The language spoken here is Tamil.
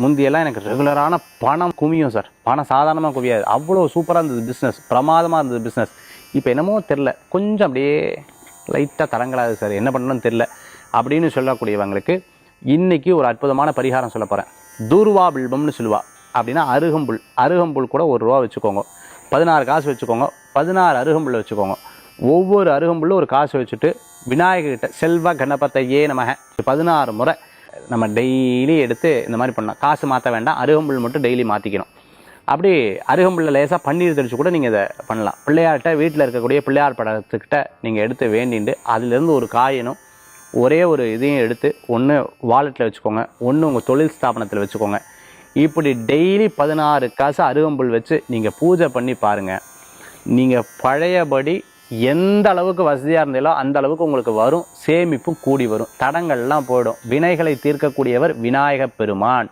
முந்தியெல்லாம் எனக்கு ரெகுலரான பணம் குவியும் சார். பணம் சாதாரணமாக குவியாது. அவ்வளோ சூப்பராக இருந்தது பிஸ்னஸ், பிரமாதமாக இருந்தது பிஸ்னஸ். இப்போ என்னமோ தெரில, கொஞ்சம் அப்படியே லைட்டாக தரங்களாது சார், என்ன பண்ணணும்னு தெரில அப்படின்னு சொல்லக்கூடியவங்களுக்கு இன்றைக்கி ஒரு அற்புதமான பரிகாரம் சொல்ல போகிறேன். தூர்வா பில்பம்னு சொல்லுவா. அப்படின்னா அருகம்புல். அருகம்புல் கூட 1 ரூபா வச்சுக்கோங்க, 16 காசு வச்சுக்கோங்க, 16 அருகம்புல் வச்சுக்கோங்க. ஒவ்வொரு அருகம்புல்லும் ஒரு காசு வச்சுட்டு விநாயகர்கிட்ட செல்வ கணபதையே நமக 16 முறை நம்ம டெய்லி எடுத்து இந்த மாதிரி பண்ணலாம். காசு மாற்ற வேண்டாம், அருகம்புல் மட்டும் டெய்லி மாற்றிக்கணும். அப்படி அருகம்புல்ல லேசாக பன்னீர் தெளித்து கூட நீங்கள் இதை பண்ணலாம். பிள்ளையார்கிட்ட, வீட்டில் இருக்கக்கூடிய பிள்ளையார் படத்துக்கிட்ட நீங்கள் எடுத்து வேண்டிட்டு அதிலேருந்து ஒரு காயினும் ஒரே ஒரு இதையும் எடுத்து ஒன்று வாலெட்டில் வச்சுக்கோங்க, ஒன்று உங்கள் தொழில் ஸ்தாபனத்தில் வச்சுக்கோங்க. இப்படி டெய்லி 16 காசு அருகம்புல் வச்சு நீங்கள் பூஜை பண்ணி பாருங்கள். நீங்கள் பழையபடி எந்த அளவுக்கு வசதியாக இருந்தாலோ அந்த அளவுக்கு உங்களுக்கு வரும், சேமிப்பும் கூடி வரும், தடங்கள்லாம் போயிடும். வினைகளை தீர்க்கக்கூடியவர் விநாயகப் பெருமான்.